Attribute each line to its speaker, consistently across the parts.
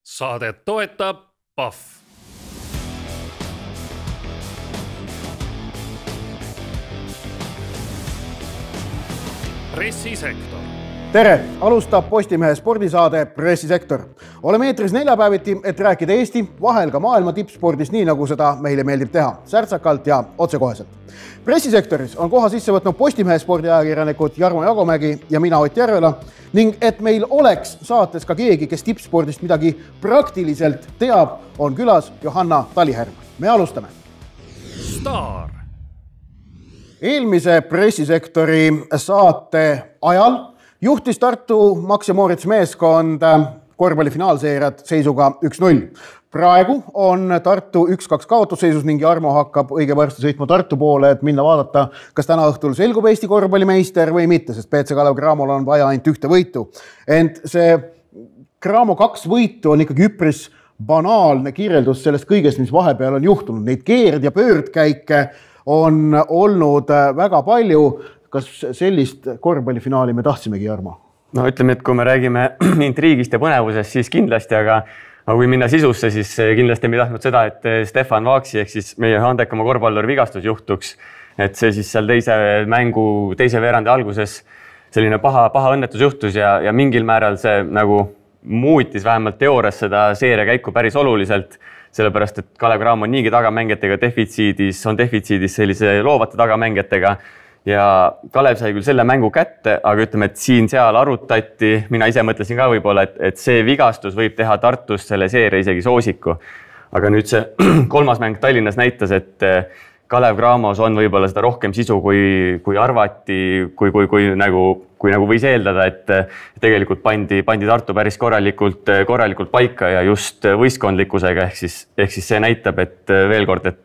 Speaker 1: Saadet toetab Pahv. Pressisektor.
Speaker 2: Tere! Alustab Postimehe spordisaade Pressisektor. Oleme eetris neljapäeviti, et rääkida Eesti, vahel ka maailma tippspordist nii, nagu seda meile meeldib teha, särtsakalt ja otsekoheselt. Pressisektoris on koha sisse võtnud Postimehe spordiajakirjanikud Jarmo Jagomägi ja mina Ott Järvela ning et meil oleks saates ka keegi, kes tippspordist midagi praktiliselt teab, on külas Johanna Talihärm. Me alustame.
Speaker 1: Staar.
Speaker 2: Eelmise Pressisektori saate ajal juhtis Tartu Max ja Moritz meeskond korvpallifinaalseeriat seisuga 1-0. Praegu on Tartu 1-2 kaotusseisus ning Jarmo hakkab õige varsti sõitma Tartu poole, et minna vaadata, kas täna õhtul selgub Eesti korvpallimeister või mitte, sest PC Kalev Cramol on vaja ainult ühte võitu. Ent see Cramo 2 võitu on ikkagi üpris banaalne kirjeldus sellest kõigest, mis vahepeal on juhtunud. Neid keerd- ja pöördkäike on olnud väga palju. Kas sellist korvpallifinaali me tahtsimegi, Jarmo?
Speaker 3: No ütleme, et kui me räägime intriigist ja põnevusest, siis kindlasti, aga kui minna sisusse, siis kindlasti me tahtnud seda, et Stefan Vaaksi ehk siis meie andekama korvpalluri vigastus juhtuks. Et see siis seal teise veerandi alguses selline paha õnnetus juhtus ja mingil määral see nagu muutis vähemalt teoorias seda seeria käiku päris oluliselt, sellepärast et Kalev Cramo on niigi tagamängijatega defitsiidis sellise loovate tagamängijatega. Ja Kalev sai küll selle mängu kätte, aga ütleme, et siin-seal arutati, mina ise mõtlesin ka võib-olla, et see vigastus võib teha Tartust selle seeria isegi soosiku. Aga nüüd see kolmas mäng Tallinnas näitas, et Kalev Cramos on võib-olla seda rohkem sisu, kui arvati, kui nagu võis eeldada, et tegelikult pandi Tartu päris korralikult paika ja just võistkondlikkusega, ehk siis see näitab, et veel kord, et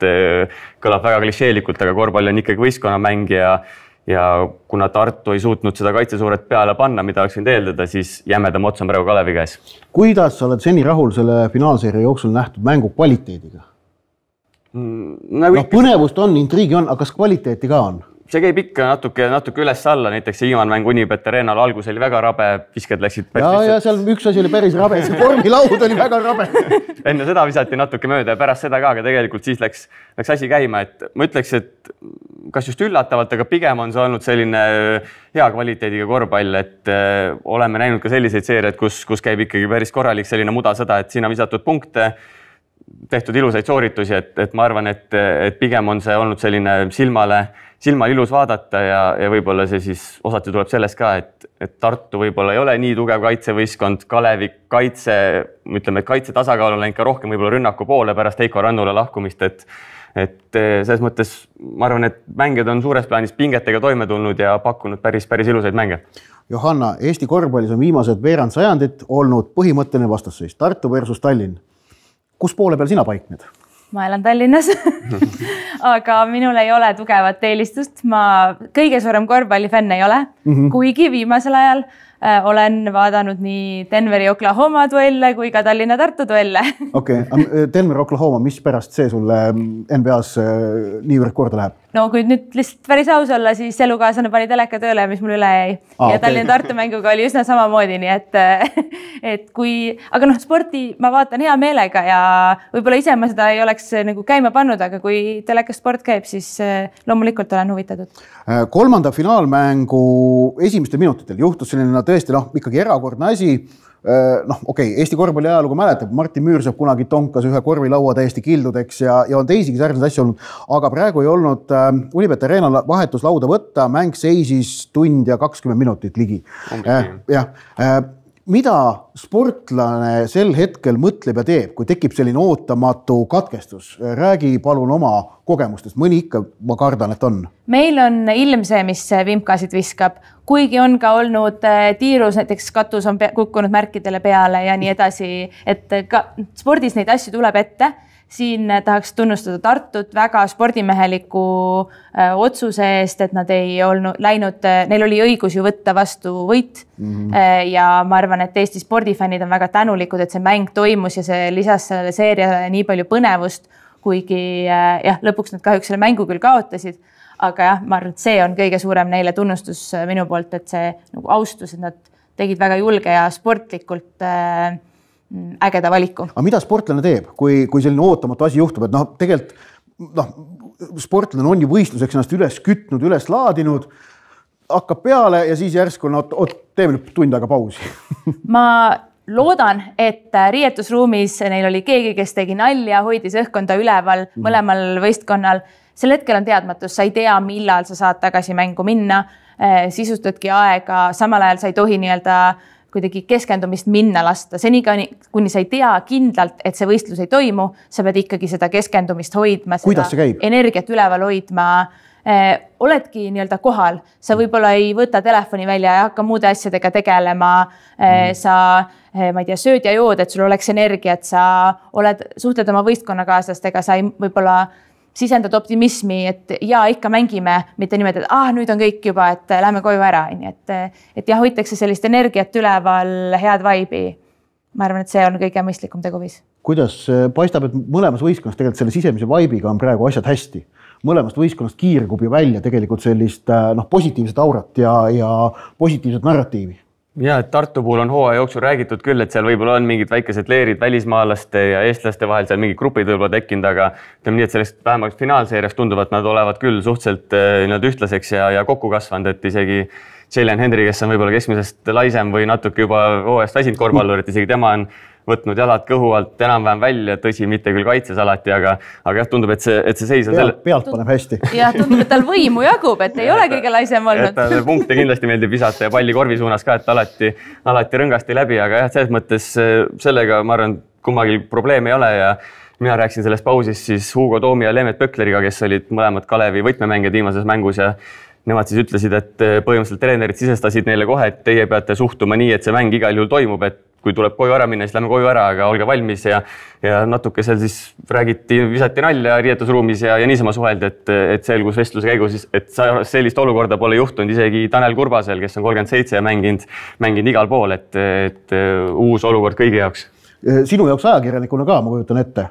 Speaker 3: kõlab väga klišeelikult, aga korvpall on ikkagi võistkonnamäng ja kuna Tartu ei suutnud seda kaitsesuuret peale panna, mida oleks võinud eeldada, siis jämedam ots on praegu Kalevi käes.
Speaker 2: Kuidas sa oled seni rahul selle finaalseeria jooksul nähtud mängu kvaliteediga? Põnevust on, intriigi on, aga kas kvaliteeti ka on?
Speaker 3: See käib ikka natuke üles-alla, näiteks see viimane mäng Unibet Arenal algus oli väga rabe, visked läksid
Speaker 2: ja seal üks asi oli päris rabe, see vormilaud oli väga rabe.
Speaker 3: Enne seda visati natuke mööda ja pärast seda ka, aga tegelikult siis läks asi käima, et ma ütleks, et kas just üllatavalt, aga pigem on see olnud selline hea kvaliteediga korvpall, et oleme näinud ka selliseid seeriaid, kus käib ikkagi päris korralik selline mudasõda, et siin on visatud punkte, tehtud ilusaid sooritusi, et ma arvan, et pigem on see olnud selline silmal ilus vaadata ja võib-olla see siis osati tuleb sellest ka, et Tartu võib-olla ei ole nii tugev kaitsevõistkond, Kalevi ütleme, et kaitse tasakaal on läinud ka rohkem võib-olla rünnaku poole pärast Heiko Rannula lahkumist, et selles mõttes ma arvan, et mängijad on suures plaanis pingetega toime tulnud ja pakkunud päris ilusaid mänge.
Speaker 2: Johanna, Eesti korvpallis on viimased veerand sajandit olnud põhimõtteline vastasseis Tartu versus Tallinn. Kus poole peal sina paikned?
Speaker 4: Ma elan Tallinnas, aga minul ei ole tugevat eelistust. Ma kõige suurem korvpallifänn ei ole, kuigi viimasel ajal olen vaadanud nii Denveri Oklahoma duelle kui ka Tallinna Tartu duelle.
Speaker 2: Okei, Denver Oklahoma, mis pärast see sulle NBA-s niivõrd korda läheb?
Speaker 4: No kui nüüd lihtsalt päris aus olla, siis elukaaslane pani teleka tööle, mis mul üle jäi. Ja Tallinna Tartu mänguga oli üsna samamoodi, nii et aga sporti ma vaatan hea meelega ja võib-olla ise ma seda ei oleks nagu käima pannud, aga kui telekas sport käib, siis loomulikult olen huvitatud.
Speaker 2: Kolmanda finaalmängu esimestel minutitel juhtus selline tõesti ikkagi erakordne asi. Eesti korvpalli ajalugu mäletab, Martin Müürsepp kunagi tonkas ühe korvilaua täiesti kildudeks ja on teisigi särgneid asju olnud, aga praegu ei olnud Unibet Arenal vahetuslauda võtta, mäng seisis tund ja 20 minutit ligi. Mida sportlane sel hetkel mõtleb ja teeb, kui tekib selline ootamatu katkestus? Räägi palun oma kogemustest, mõni ikka ma kardan, et on.
Speaker 4: Meil on ilm see, mis vimkasid viskab, kuigi on ka olnud tiirus, näiteks katus on kukkunud märkidele peale ja nii edasi, et ka spordis neid asju tuleb ette. Siin tahaks tunnustada Tartut väga spordimeheliku otsuse eest, et nad ei olnud läinud, neil oli õigus ju võtta vastu võit ja ma arvan, et Eesti spordifännid on väga tänulikud, et see mäng toimus ja see lisas sellele seeriale nii palju põnevust, kuigi lõpuks nad kahjuks selle mängu küll kaotasid, aga ma arvan, et see on kõige suurem neile tunnustus minu poolt, et see nagu austus, et nad tegid väga julge ja sportlikult ägeda valiku.
Speaker 2: Aga mida sportlane teeb, kui selline ootamatu asi juhtub, et tegelikult sportlane on ju võistluseks ennast üles kütnud, üles laadinud, hakkab peale ja siis järsku teeme nüüd tund aega pausi.
Speaker 4: Ma loodan, et riietusruumis neil oli keegi, kes tegi nalja, hoidis õhkkonda üleval mõlemal võistkonnal. Sel hetkel on teadmatus, sa ei tea, millal sa saad tagasi mängu minna, sisustadki aega, samal ajal sa ei tohi kuidagi keskendumist minna lasta. Seni, kuni sa ei tea kindlalt, et see võistlus ei toimu, sa pead ikkagi seda keskendumist hoidma,
Speaker 2: Kuidas see käib?
Speaker 4: Energiat üleval hoidma. Oledki kohal, sa võib-olla ei võta telefoni välja ja hakka muude asjadega tegelema, sa ma ei tea, sööd ja jood, et sul oleks energiat, sa suhtled oma võistkonnakaaslastega, sa ei võib-olla sisendad optimismi, et ikka mängime, mitte niimoodi, et nüüd on kõik juba, et lähme koju ära. Et hoitakse sellist energiat üleval, head vaibi. Ma arvan, et see on kõige mõistlikum teguviis.
Speaker 2: Kuidas paistab, et mõlemas võistkonnas tegelikult selle sisemise vaibiga on praegu asjad hästi. Mõlemast võistkonnast kiirgub ju välja tegelikult sellist positiivset aurat ja positiivset narratiivi.
Speaker 3: Ja, et Tartu puhul on hooaja jooksul räägitud küll, et seal võib-olla on mingid väikesed leerid välismaalaste ja eestlaste vahel, seal mingid grupid võib-olla tekkinud, aga ütleme nii, et sellest vähemalt finaalseeriast tunduvad, nad olevad küll suhteliselt ühtlaseks ja kokku kasvanud, et isegi Jalen Henry, kes on võib-olla keskmisest laisem või natuke juba hooajast väsinud korvpallur, et isegi tema on võtnud jalad kõhu alt enam-vähem välja, tõsi, mitte küll kaitses alati, aga tundub, et see seis on
Speaker 2: pealt paneb hästi.
Speaker 4: Ja tundub, et tal võimu jagub, et ei ole kõige laisem olnud.
Speaker 3: Et punkte kindlasti meeldib visata ja palli korvi suunas ka, et alati rõngasti läbi, aga selles mõttes sellega, ma arvan, kummagi probleem ei ole ja mina rääkisin sellest pausis siis Hugo Toomi ja Leemet Pökleriga, kes olid mõlemad Kalevi võtmemängijad viimases mängus ja nemad siis ütlesid, et põhimõtteliselt treenerid sisestasid neile kohe, et teie peate suhtuma nii, et see mäng igal juhul toimub, et kui tuleb koju ära minna, siis lähme koju ära, aga olge valmis ja natuke seal siis visati nalja riietusruumis ja niisama suheldi, et selgus vestluse käigus, et sellist olukorda pole juhtunud isegi Tanel Kurbasel, kes on 37 ja mänginud igal pool, et uus olukord kõigi jaoks.
Speaker 2: Sinu jaoks ajakirjanikuna ka, ma kujutan ette.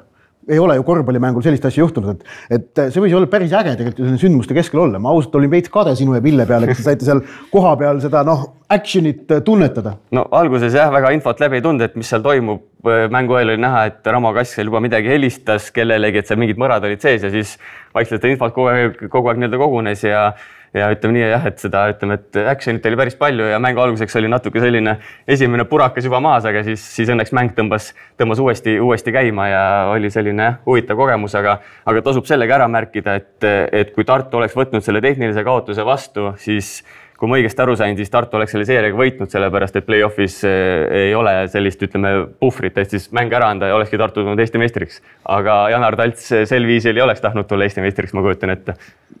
Speaker 2: Ei ole ju korvpallimängul sellist asja juhtunud, et see võis olla päris äge tegelikult sündmuste keskel olla. Ma ausalt olin veits kade sinu ja Pille peale, kes saite seal koha peal seda actionit tunnetada.
Speaker 3: No alguses väga infot läbi ei tunde, et mis seal toimub. Mängu eel oli näha, et Ramo Kassel juba midagi helistas kellelegi, et seal mingid mõrad olid sees ja siis vaikselt infot kogu aeg kogunes ja ütleme nii, et seda et actionit oli päris palju ja mängu alguseks oli natuke selline esimene purakas juba maas, aga siis õnneks mäng tõmbas uuesti käima ja oli selline huvitav kogemus, aga tasub sellega ära märkida, et kui Tartu oleks võtnud selle tehnilise kaotuse vastu, siis kui ma õigesti aru sain, siis Tartu oleks selle seeriaga võitnud, sellepärast et play-offis ei ole sellist, puhvrit, et siis mäng ära anda ja olekski Tartu tulnud Eesti meistriks. Aga Janar Talts sel viisil ei oleks tahtnud tulla Eesti meistriks, ma kujutan ette.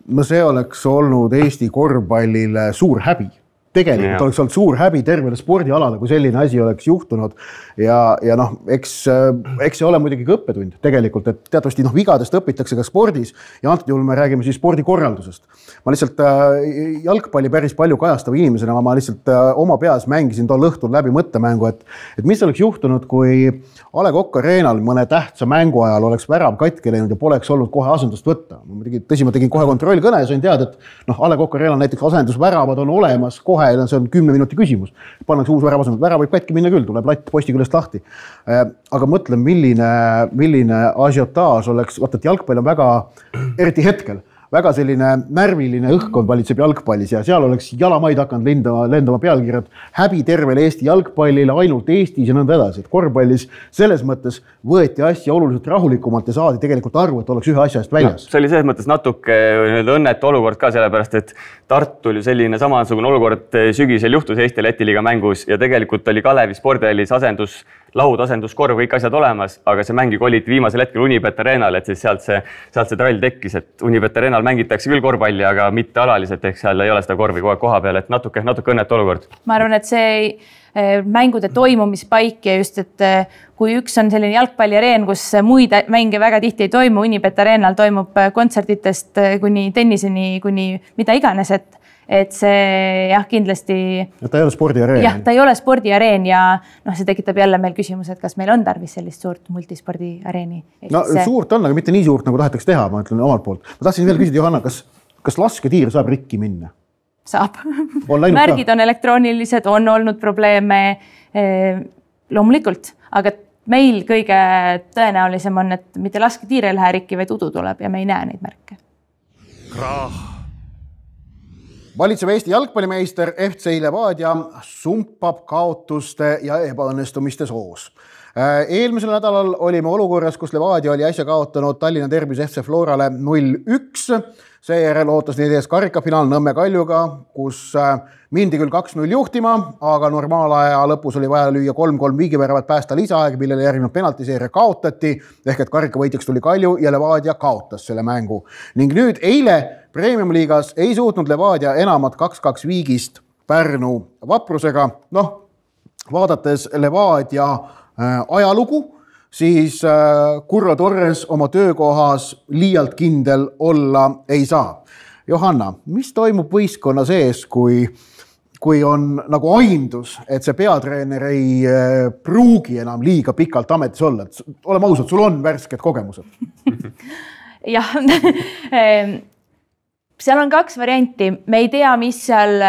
Speaker 2: No see oleks olnud Eesti korvpallile suur häbi. Tegelikult oleks olnud suur häbi tervele spordialale, kui selline asi oleks juhtunud ja eks see ole muidugi õppetund tegelikult, et teatavasti vigadest õpitakse ka spordis ja antud juhul me räägime siis spordikorraldusest. Ma lihtsalt jalgpalli päris palju kajastava inimesena, ma lihtsalt oma peas mängisin tol õhtul läbi mõttemängu, et mis oleks juhtunud, kui A. Le Coq Arenal mõne tähtsa mängu ajal oleks värav katki läinud ja poleks olnud kohe asendust võtta. Tõsi, ma tegin kohe kontrollkõne ja sain teada, et A. Le Coq Arenal näiteks asendusväravad on olemas kohe, see on 10 minuti küsimus. Pannakse uus värav asendus, värav võib katki minna küll, tuleb latt posti küljest lahti. Aga mõtlen, milline asiotaaž oleks, vaata, et jalgpall on väga, eriti hetkel, väga selline närviline õhkkond valitseb jalgpallis ja seal oleks jalamaid hakanud lendama pealkirjad häbi tervele Eesti jalgpallile, ainult Eestis ja nõnda edasi. Et korvpallis selles mõttes võeti asja oluliselt rahulikumalt ja saadi tegelikult aru, et oleks ühe asja eest väljas.
Speaker 3: See oli selles mõttes natuke õnnetu olukord ka sellepärast, et Tartul ju selline samasugune olukord sügisel juhtus Eesti Läti liiga mängus ja tegelikult oli Kalevi spordihallis laud, asenduskorv, kõik asjad olemas, aga see mängi koliti viimasel hetkel Unibet Arenal, et siis sealt see trall tekkis, et Unibet Arenal mängitakse küll korvpalli, aga mitte alaliselt, ehk seal ei ole seda korvi koha peal, et natuke õnnetu olukord.
Speaker 4: Ma arvan, et see mängude toimumispaik ja just, et kui üks on selline jalgpalliareen, kus muid mänge väga tihti ei toimu, Unibet Arenal toimub kontsertitest kuni tenniseni, kuni mida iganes, et see kindlasti...
Speaker 2: Ta ei ole spordiareen.
Speaker 4: Jah, ta ei ole spordiareen ja see tekitab jälle meil küsimus, et kas meil on tarvis sellist suurt multispordiareeni.
Speaker 2: Suurt on, aga mitte nii suurt, nagu tahetakse teha, ma ütlen omalt poolt. Ma tahtsin veel küsida, Johanna, kas lasketiir saab rikki minna?
Speaker 4: Saab. Märgid on elektroonilised, on olnud probleeme loomulikult, aga meil kõige tõenäolisem on, et mitte lasketiir ei lähe rikki, vaid udu tuleb ja me ei näe neid märke.
Speaker 1: Krahh.
Speaker 2: Valitsev Eesti jalgpallimeister FC Levadia sumpab kaotuste ja ebaõnnestumiste soos. Eelmisel nädalal olime olukorras, kus Levadia oli äsja kaotanud Tallinna Derbis FC Florale 0-1. Seejärel ootas neid ees karikafinaal Nõmme Kaljuga, kus mindi küll 2-0 juhtima, aga normaalaja lõpus oli vaja lüüa 3-3 viigiväravat päästa lisaaeg, millele järgnenud penaltiseeria kaotati, ehk et karikavõitjaks tuli Kalju ja Levadia kaotas selle mängu. Ning nüüd eile Premium-liigas ei suutnud Levadia enamat 2-2 viigist Pärnu Vaprusega. Vaadates Levadia ajalugu, siis Curro Torres oma töökohas liialt kindel olla ei saa. Johanna, mis toimub võistkonna sees, kui on nagu aimdus, et see peatreener ei pruugi enam liiga pikalt ametis olla? Oleme ausad, sul on värsked kogemused.
Speaker 4: Jah, seal on 2 varianti. Me ei tea, mis seal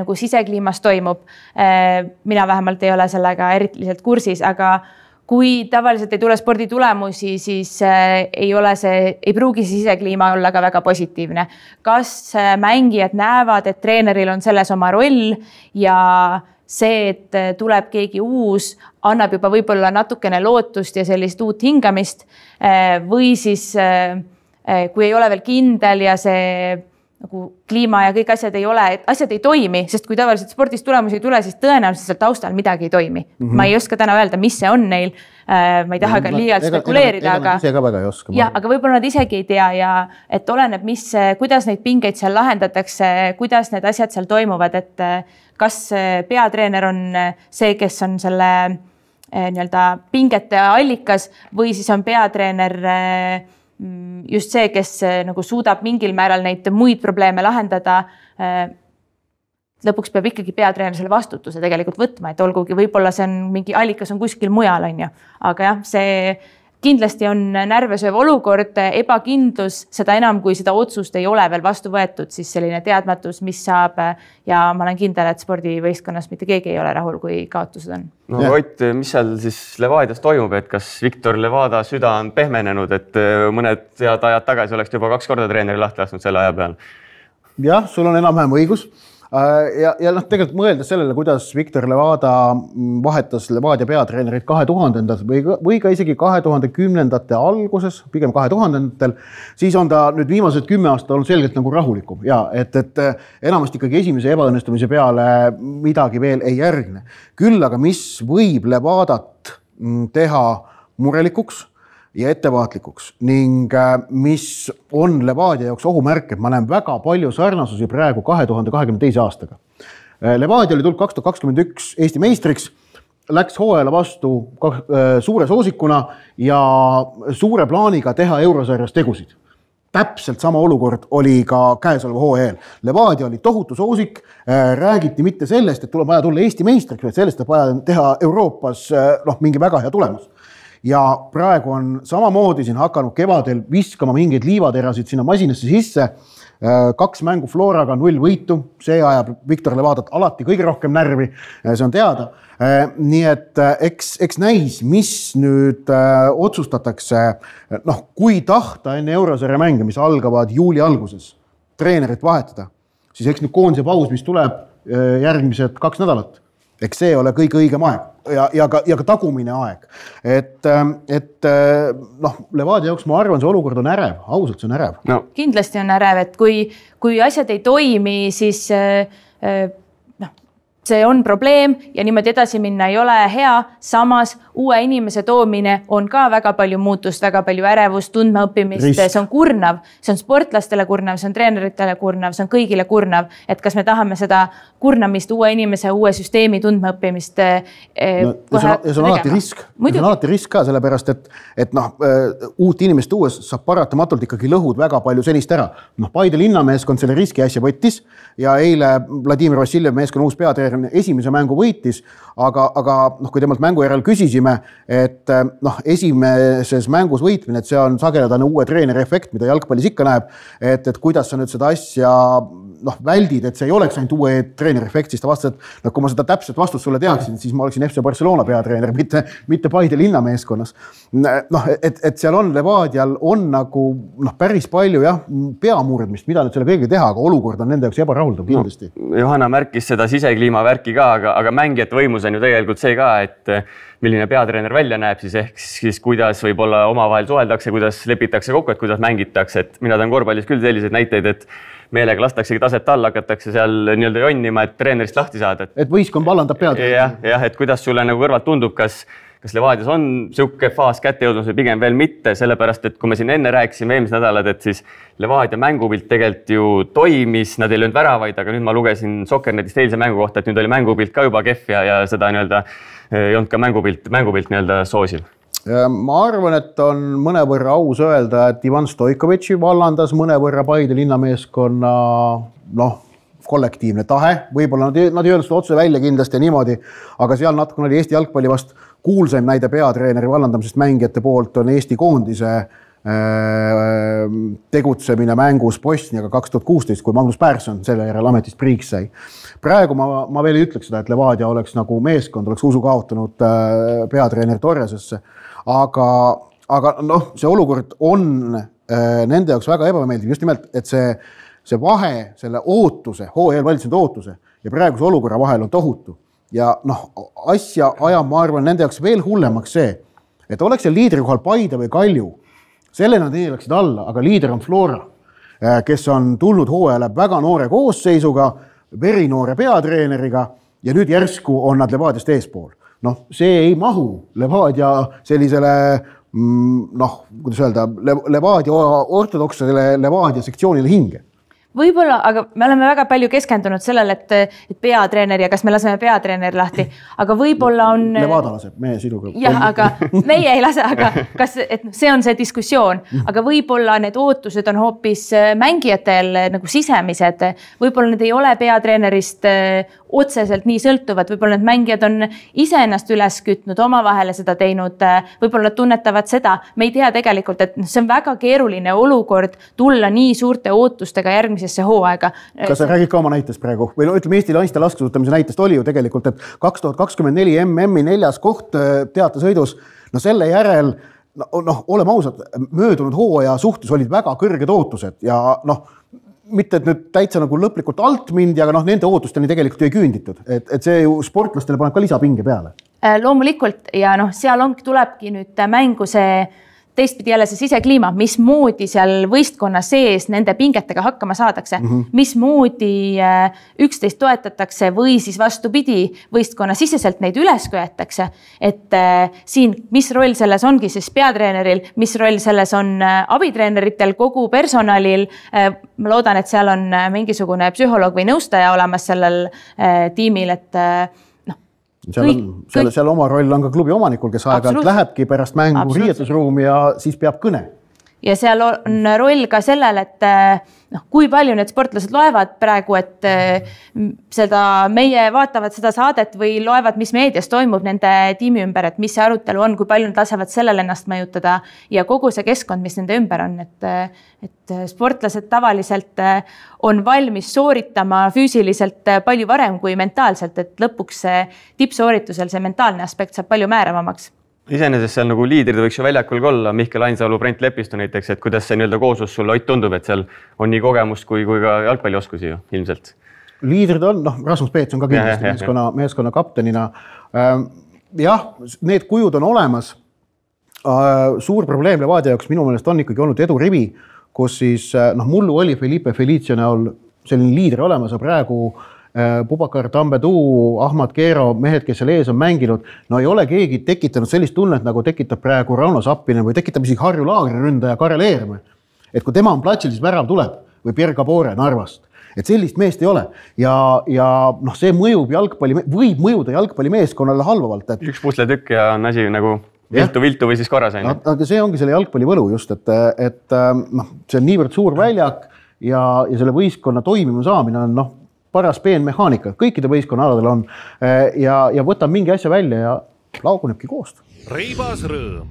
Speaker 4: nagu sisekliimas toimub. Mina vähemalt ei ole sellega eriliselt kursis, aga kui tavaliselt ei tule sporditulemusi, siis ei pruugi sisekliima olla ka väga positiivne. Kas mängijad näevad, et treeneril on selles oma roll ja see, et tuleb keegi uus, annab juba võib-olla natukene lootust ja sellist uut hingamist või siis kui ei ole veel kindel ja see nagu kliima ja kõik asjad ei ole, et asjad ei toimi, sest kui tavaliselt spordis tulemusi ei tule, siis tõenäoliselt seal taustal midagi ei toimi. Ma ei oska täna öelda, mis see on neil. Ma ei taha ka liialt spekuleerida, aga võib-olla nad isegi ei tea ja et oleneb, kuidas neid pingeid seal lahendatakse, kuidas need asjad seal toimuvad, et kas peatreener on see, kes on selle nii-öelda pingete allikas või siis on peatreener just see, kes nagu suudab mingil määral neid muid probleeme lahendada. Lõpuks peab ikkagi peatreener selle vastutuse tegelikult võtma, et olgugi võib-olla see on mingi allikas on kuskil mujal, on ju. Aga jah, see kindlasti on närvesööv olukord, ebakindlus, seda enam, kui seda otsust ei ole veel vastu võetud, siis selline teadmatus, mis saab ja ma olen kindel, et spordivõistkonnas mitte keegi ei ole rahul, kui kaotused on.
Speaker 3: No Ott, mis seal siis Levadias toimub, et kas Viktor Levada süda on pehmenenud, et mõned head ajad tagasi oleks juba 2 korda treeneri lahti lasknud selle aja peal?
Speaker 2: Jah, sul on enam-vähem õigus. Ja tegelikult mõeldes sellele, kuidas Viktor Levada vahetas Levadia peatreenerit 2000-ndatel või ka isegi 2010-ndate alguses, pigem 2000-ndatel, siis on ta nüüd viimased 10 aastat olnud selgelt nagu rahulikum ja et enamasti ikkagi esimese ebaõnnestumise peale midagi veel ei järgne. Küll aga mis võib Levadat teha murelikuks ja ettevaatlikuks ning mis on Levadia jaoks ohumärk, et ma näen väga palju sarnasusi praegu 2022 aastaga. Levadia oli tulnud 2021 Eesti meistriks, läks hooajale vastu suure soosikuna ja suure plaaniga teha eurosarjas tegusid. Täpselt sama olukord oli ka käesoleva hooajal. Levadia oli tohutu soosik, räägiti mitte sellest, et tuleb vaja tulla Eesti meistriks, vaid sellest, et vaja teha Euroopas mingi väga hea tulemus. Ja praegu on samamoodi siin hakanud kevadel viskama mingeid liivaterasid sinna masinasse sisse. 2 mängu Floraga 0 võitu, see ajab Viktor Levadat alati kõige rohkem närvi, see on teada. Nii et eks näis, mis nüüd otsustatakse, kui tahta enne eurosarja mänge, mis algavad juuli alguses, treenerit vahetada, siis eks nüüd koondise paus, mis tuleb järgmised 2 nädalat. Eks see ole kõige õigem aeg ja ka tagumine aeg. Levadia jaoks ma arvan, see olukord on ärev, ausalt see on ärev.
Speaker 4: No. Kindlasti on ärev, et kui asjad ei toimi, siis see on probleem ja niimoodi edasi minna ei ole hea. Samas uue inimese toomine on ka väga palju muutust, väga palju ärevust, tundmaõppimist. See on kurnav, see on sportlastele kurnav, see on treeneritele kurnav, see on kõigile kurnav. Et kas me tahame seda kurnamist, uue inimese, uue süsteemi tundmaõppimist
Speaker 2: ja see on alati risk. See on alati risk ka, sellepärast, et uut inimest uues saab paratamatult ikkagi lõhud väga palju senist ära. Paide linnameeskond selle riski äsja võttis ja eile Vladimir Vassiljev meeskonna uus peatreener esimese mängu võitis, aga kui temalt mängu järel küsisime, et esimeses mängus võitmine, et see on sageldane uue treeneri efekt, mida jalgpallis ikka näeb, et kuidas sa nüüd seda asja väldid, et see ei oleks ainult uue treeneri efekt, siis ta vastas, et kui ma seda täpset vastust sulle teaksin, siis ma oleksin FC Barcelona peatreener, mitte Paide linnameeskonnas. Et seal on Levadial on nagu päris palju peamurdmist, mida nüüd selle kõige teha, aga olukord on nende jaoks ebarahuldav kindlasti.
Speaker 3: Johanna märkis seda sisekliima värki ka, aga mängijate võimus on ju tegelikult see ka, et milline peatreener välja näeb, siis kuidas võib-olla omavahel suheldakse, kuidas lepitakse kokku, et kuidas mängitakse, et mina tahan korvpallis küll selliseid näiteid, et meelega lastaksegi taset alla, hakatakse seal nii-öelda jonnima, et treenerist lahti saada.
Speaker 2: Et võistkond vallandab peatreener.
Speaker 3: Jah, et kuidas sulle nagu kõrvalt tundub, kas Levadias on siuke faas kätte jõudnud või pigem veel mitte, sellepärast, et kui me siin enne rääkisime eelmised nädalad, et siis Levadia mängupilt tegelikult ju toimis, nad ei löönud väravaid, aga nüüd ma lugesin Sokkernetist eilse mängu kohta, et nüüd oli mängupilt ka juba kehv ja seda nii-öelda ei olnud ka mängupilt nii-öelda soosiv.
Speaker 2: Ma arvan, et on mõnevõrra aus öelda, et Ivan Stoikovitši vallandas mõnevõrra Paide linnameeskonna kollektiivne tahe. Võib-olla nad ei öelnud seda otse välja kindlasti niimoodi, aga seal natukene oli Eesti jalgpalli vast kuulsaim näide peatreeneri vallandamisest mängijate poolt on Eesti koondise tegutsemine mängus Bosniaga 2016, kui Magnus Persson selle järel ametist priiks sai. Praegu ma veel ei ütleks seda, et Levadia oleks nagu meeskond, oleks usu kaotanud peatreener Torresesse, aga see olukord on nende jaoks väga ebameeldiv, just nimelt, et see vahe, selle ootuse, hooajal valitsenud ootuse ja praeguse olukorra vahel on tohutu. Ja asja ajab, ma arvan, nende jaoks veel hullemaks see, et oleks see liidri kohal Paide või Kalju, selle nad ei läksid alla, aga liider on Flora, kes on tulnud hooajale väga noore koosseisuga, verinoore peatreeneriga ja nüüd järsku on nad Levadiast eespool. See ei mahu Levadia sellisele, kuidas öelda, Levadia ortodoksele Levadia sektsioonile hinge.
Speaker 4: Võib-olla, aga me oleme väga palju keskendunud sellele, et peatreener ja kas me laseme peatreener lahti, aga võib-olla on...
Speaker 2: Levada laseb, meie siduga.
Speaker 4: Jah, aga meie ei lase, aga see on see diskussioon, aga võib-olla need ootused on hoopis mängijatel nagu sisemised, võib-olla need ei ole peatreenerist otseselt nii sõltuvad, võib-olla need mängijad on ise ennast üles kütnud, omavahele seda teinud, võib-olla nad tunnetavad seda, me ei tea tegelikult, et see on väga keeruline olukord tulla nii suurte ootustega järgmisesse hooaega.
Speaker 2: Kas sa räägid ka oma näitest praegu? Või ütleme, Eesti naiste laskesuusatamise näitest oli ju tegelikult, et 2024 MM-i 4. koht teatesõidus, selle järel, oleme ausad, möödunud hooaja suhtes olid väga kõrged ootused ja mitte, et nüüd täitsa nagu lõplikult alt mindi, aga nende ootusteni tegelikult ei küünditud. Et see ju sportlastele paneb ka lisapinge peale.
Speaker 4: Loomulikult ja seal tulebki nüüd mängu see teistpidi jälle see sisekliima, mismoodi seal võistkonna sees nende pingetega hakkama saadakse, mismoodi üksteist toetatakse või siis vastupidi võistkonna siseselt neid üles köetakse, et siin, mis roll selles ongi siis peatreeneril, mis roll selles on abitreeneritel, kogu personalil, ma loodan, et seal on mingisugune psühholoog või nõustaja olemas sellel tiimil, et
Speaker 2: Seal oma roll on ka klubi omanikul, kes aeg-ajalt lähebki pärast mängu riietusruumi ja siis peab kõne.
Speaker 4: Ja seal on roll ka sellel, et kui palju need sportlased loevad praegu, et meie vaatavad seda saadet või loevad, mis meedias toimub nende tiimi ümber, et mis see arutelu on, kui palju nad lasevad sellele ennast mõjutada ja kogu see keskkond, mis nende ümber on, et sportlased tavaliselt on valmis sooritama füüsiliselt palju varem kui mentaalselt, et lõpuks tippsooritusel see mentaalne aspekt saab palju määravamaks.
Speaker 3: Iseenesest seal nagu liidrid võiks ju väljakul olla, Mihkel Ainsalu, Brent Lepistu näiteks, et kuidas see nii-öelda kooslus sulle Ott tundub, et seal on nii kogemust kui ka jalgpallioskusi ju ilmselt.
Speaker 2: Liidrid on, Rasmus Peets on ka kindlasti meeskonna kaptenina. Jah, need kujud on olemas. Suur probleem Levadia jaoks minu meelest on ikkagi olnud Edu Rivi, kus siis mullu oli Felipe Felicio näol selline liider olemas ja praegu Pubakar Tambeduu, Ahmad Keero, mehed, kes seal ees on mänginud, ei ole keegi tekitanud sellist tunnet, nagu tekitab praegu Rauno Sappinen või tekitab isegi Harju Laagri ründaja Karel Eerme. Et kui tema on platsil, siis värav tuleb või Pierre Gabore Narvast. Et sellist meest ei ole ja see mõjub võib mõjuda jalgpallimeeskonnale halvavalt.
Speaker 3: Üks pusletükk ja on asi nagu viltu või siis korras.
Speaker 2: Aga see ongi selle jalgpallivõlu just, et see on niivõrd suur väljak ja selle võistkonna toimima saamine on paras peenmehaanika, kõikide võistkonna aladel on ja võtab mingi asja välja ja laugunebki koost.
Speaker 1: Reibas rõõm.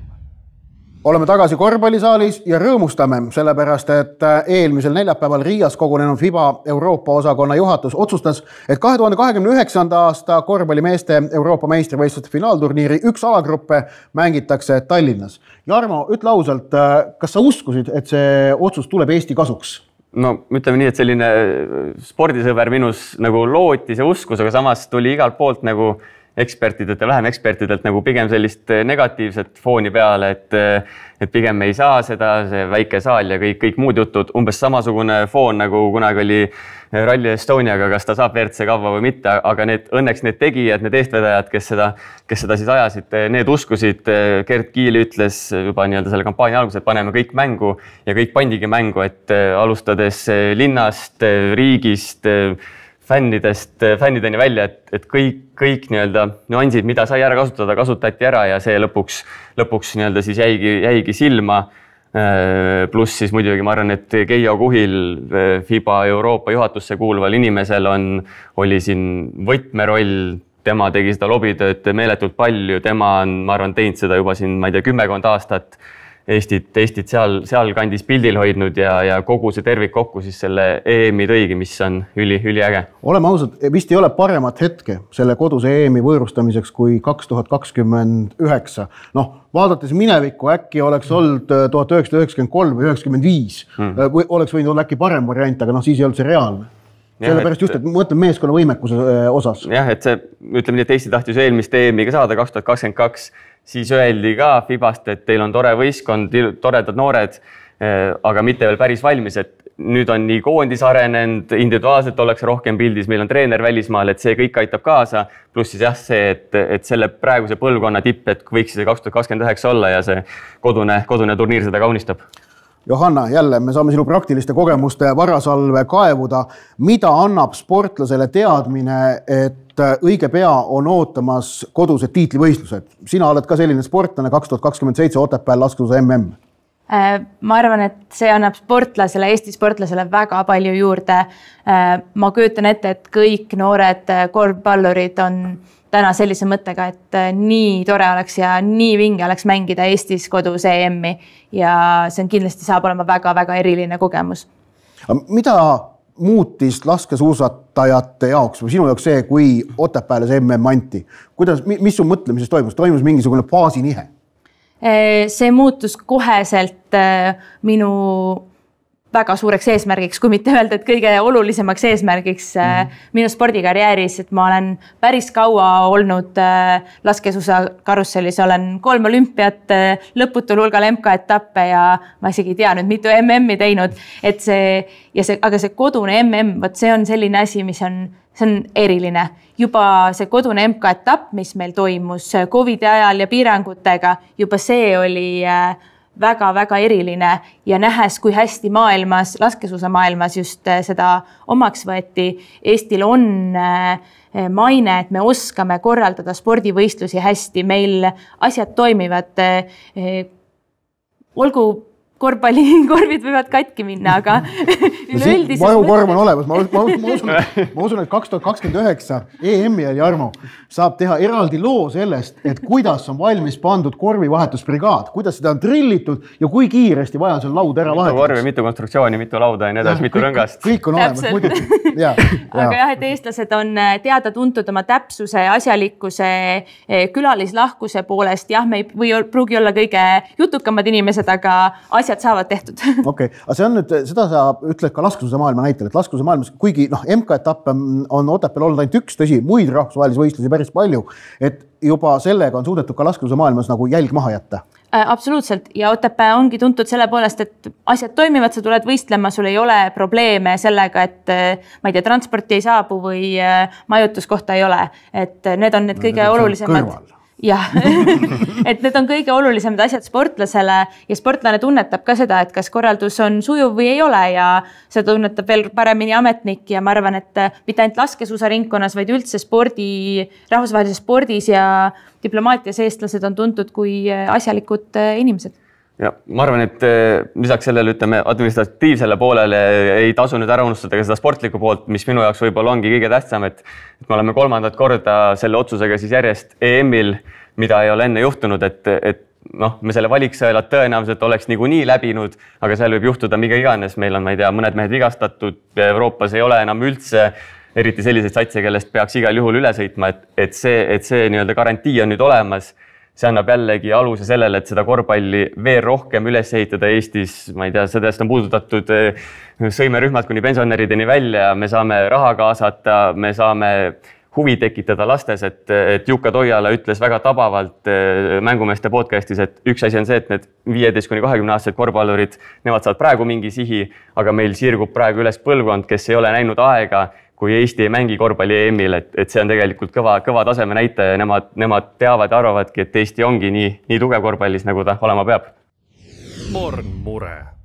Speaker 2: Oleme tagasi korvpallisaalis ja rõõmustame, sellepärast et eelmisel neljapäeval Riias kogunenud FIBA Euroopa osakonna juhatus otsustas, et 2029. aasta korvpallimeeste Euroopa meistrivõistluste finaalturniiri üks alagruppe mängitakse Tallinnas. Jarmo, ütle ausalt, kas sa uskusid, et see otsus tuleb Eesti kasuks?
Speaker 3: No ütleme nii, et selline spordisõber minus nagu lootis ja uskus, aga samas tuli igalt poolt nagu ekspertidelt ja vähem ekspertidelt nagu pigem sellist negatiivset fooni peale, et pigem ei saa seda, see väike saal ja kõik muud jutud, umbes samasugune foon nagu kunagi oli Rally Estoniaga, kas ta saab WRC kavva või mitte, aga õnneks need tegijad, need eestvedajad, kes seda siis ajasid, need uskusid. Gert Kiil ütles juba nii-öelda selle kampaania alguses, et paneme kõik mängu ja kõik pandigi mängu, et alustades linnast, riigist, fännideni välja, et kõik nii-öelda nüansid, mida sai ära kasutada, kasutati ära ja see lõpuks nii-öelda siis jäigi silma. Pluss siis muidugi ma arvan, et Keijo Kuhil FIBA Euroopa juhatusse kuuluval inimesel oli siin võtmeroll, tema tegi seda lobitööd meeletult palju, tema on, ma arvan, teinud seda juba siin, ma ei tea, 10 aastat Eestit seal kandis pildil hoidnud ja kogu see tervik kokku siis selle EM-i tõigi, mis on üliäge.
Speaker 2: Oleme ausad, vist ei ole paremat hetke selle koduse EM-i võõrustamiseks kui 2029. Vaadates minevikku, äkki oleks olnud 1993 või 1995, või oleks võinud olla äkki parem variant, aga siis ei olnud see reaalne. Sellepärast just, et mõtlen meeskonna võimekuse osas.
Speaker 3: Jah, et see, ütleme nii, et Eesti tahtis eelmist EM-iga saada 2022, siis öeldi ka FIBast, et teil on tore võistkond, toredad noored, aga mitte veel päris valmis, et nüüd on nii koondis arenenud, individuaalselt ollakse rohkem pildis, meil on treener välismaal, et see kõik aitab kaasa, pluss siis jah see, et selle praeguse põlvkonna tipp, et võiks see 2029 olla ja see kodune turniir seda kaunistab.
Speaker 2: Johanna, jälle me saame sinu praktiliste kogemuste varasalve kaevuda. Mida annab sportlasele teadmine, et õige pea on ootamas kodused tiitlivõistlused? Sina oled ka selline sportlane 2027 Otepääl laskesuusa MM.
Speaker 4: Ma arvan, et see annab sportlasele, Eesti sportlasele väga palju juurde. Ma kujutan ette, et kõik noored korvpallurid on täna sellise mõttega, et nii tore oleks ja nii vinge oleks mängida Eestis kodus EM-i ja see on kindlasti saab olema väga-väga eriline kogemus.
Speaker 2: Mida muutis laskesuusatajate jaoks või sinu jaoks see, kui Otepääles MM anti? Mis su mõtlemises toimus? Toimus mingisugune baasinihe?
Speaker 4: See muutus koheselt minu väga suureks eesmärgiks, kui mitte öelda, et kõige olulisemaks eesmärgiks minu spordikarjääris, et ma olen päris kaua olnud laskesuusa karussellis, olen 3 olümpiat, lõputul hulgal MK-etappe ja ma isegi ei tea nüüd mitu MM-i teinud, aga see kodune MM, see on selline asi, mis on eriline. Juba see kodune MK-etapp, mis meil toimus COVID ajal ja piirangutega, juba see oli väga-väga eriline ja nähes, kui hästi maailmas, laskesuusa maailmas just seda omaks võeti. Eestil on maine, et me oskame korraldada spordivõistlusi hästi, meil asjad toimivad. Olgu korvpallikorvid võivad katki minna, aga üleüldises
Speaker 2: vajukorv on olemas. Ma usun, et 2029 EM-il Jarmo saab teha eraldi loo sellest, et kuidas on valmis pandud korvivahetusbrigaad, kuidas seda on trillitud ja kui kiiresti vaja seal laud ära vahetada.
Speaker 3: Mitu korvi, mitu konstruktsiooni, mitu lauda ja need mitu rõngast.
Speaker 2: Kõik on olemas, muidugi.
Speaker 4: Aga jah, et eestlased on teada tuntud oma täpsuse, asjalikkuse, külalislahkuse poolest. Jah, me ei pruugi olla kõige jutukamad inimesed, aga asjad saavad tehtud.
Speaker 2: Okei, aga see on nüüd, seda sa ütled ka laskesuusa maailma näitel, et laskesuusa maailmas, kuigi MK-etappe on Otepääl olnud ainult üks, tõsi, muid rahvusvahelisi võistlusi päris palju, et juba sellega on suudetud ka laskesuusa maailmas nagu jälg maha jätta.
Speaker 4: Absoluutselt ja Otepää ongi tuntud selle poolest, et asjad toimivad, sa tuled võistlema, sul ei ole probleeme sellega, et ma ei tea, transporti ei saabu või majutuskohta ei ole, et need on need kõige olulisemad. Jah, et need on kõige olulisemad asjad sportlasele ja sportlane tunnetab ka seda, et kas korraldus on sujuv või ei ole ja seda tunnetab veel paremini ametnik ja ma arvan, et mitte ainult laskesuusaringkonnas, vaid üldse rahvusvahelises spordis ja diplomaatias eestlased on tuntud kui asjalikud inimesed.
Speaker 3: Ja ma arvan, et lisaks sellele ütleme administratiivsele poolele ei tasu nüüd ära unustada ka seda sportlikku poolt, mis minu jaoks võib-olla ongi kõige tähtsam, et me oleme 3. korda selle otsusega siis järjest EM-il, mida ei ole enne juhtunud, et me selle valiksõelad tõenäoliselt oleks niikuinii läbinud, aga seal võib juhtuda mida iganes. Meil on, ma ei tea, mõned mehed vigastatud, Euroopas ei ole enam üldse eriti selliseid satse, kellest peaks igal juhul üle sõitma, et see nii-öelda garantii on nüüd olemas. See annab jällegi aluse sellele, et seda korvpalli veel rohkem üles ehitada Eestis. Ma ei tea, sellest on puudutatud sõimerühmad kuni pensionärideni välja. Me saame raha kaasata, me saame huvi tekitada lastes, et Jukka Toiala ütles väga tabavalt mängumeeste podcastis, et üks asi on see, et need 15–20 aastased korvpallurid, nemad saavad praegu mingi sihi, aga meil sirgub praegu üles põlvkond, kes ei ole näinud aega, kui Eesti ei mängi korvpalli EM-il, et see on tegelikult kõva taseme näitaja ja nemad teavad ja arvavadki, et Eesti ongi nii tugev korvpallis, nagu ta olema peab.
Speaker 1: Mornmure.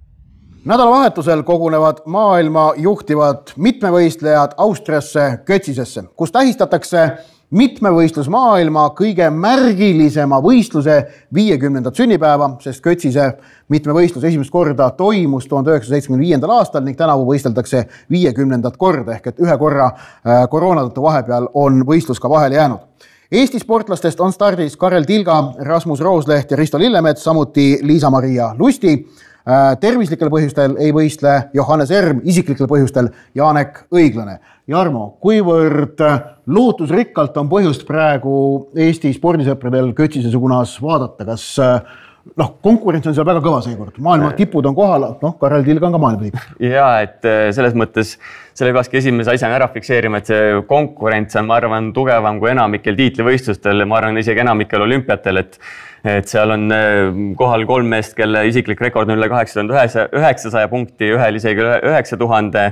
Speaker 2: Nädalavahetusel kogunevad maailma juhtivad mitmevõistlejad Austriasse Kötsisesse, kus tähistatakse mitmevõistlusmaailma kõige märgilisema võistluse 50. sünnipäeva, sest Kötsise mitmevõistlus esimest korda toimus 1975. aastal ning tänavu võisteldakse 50. korda ehk et ühe korra koroona tõttu vahepeal on võistlus ka vahele jäänud. Eesti sportlastest on stardis Karel Tilga, Rasmus Roosleht ja Risto Lillemets, samuti Liisa-Maria Lusti. Tervislikel põhjustel ei võistle Johannes Erm, isiklikel põhjustel Janek Õiglane. Jarmo, kuivõrd lootusrikkalt on põhjust praegu Eesti spordisõpradel Kötsise sugunas vaadata, kas konkurents on seal väga kõva seekord, maailma tipud on kohal, Karel Tilga on ka maailma tipp.
Speaker 3: Ja, et selles mõttes selle peakski esimese asjana ära fikseerima, et see konkurents on, ma arvan, tugevam kui enamikel tiitlivõistlustel, ma arvan isegi enamikel olümpiatel, et seal on kohal 3 meest, kelle isiklik rekord on üle 8900 punkti, ühel isegi 9000,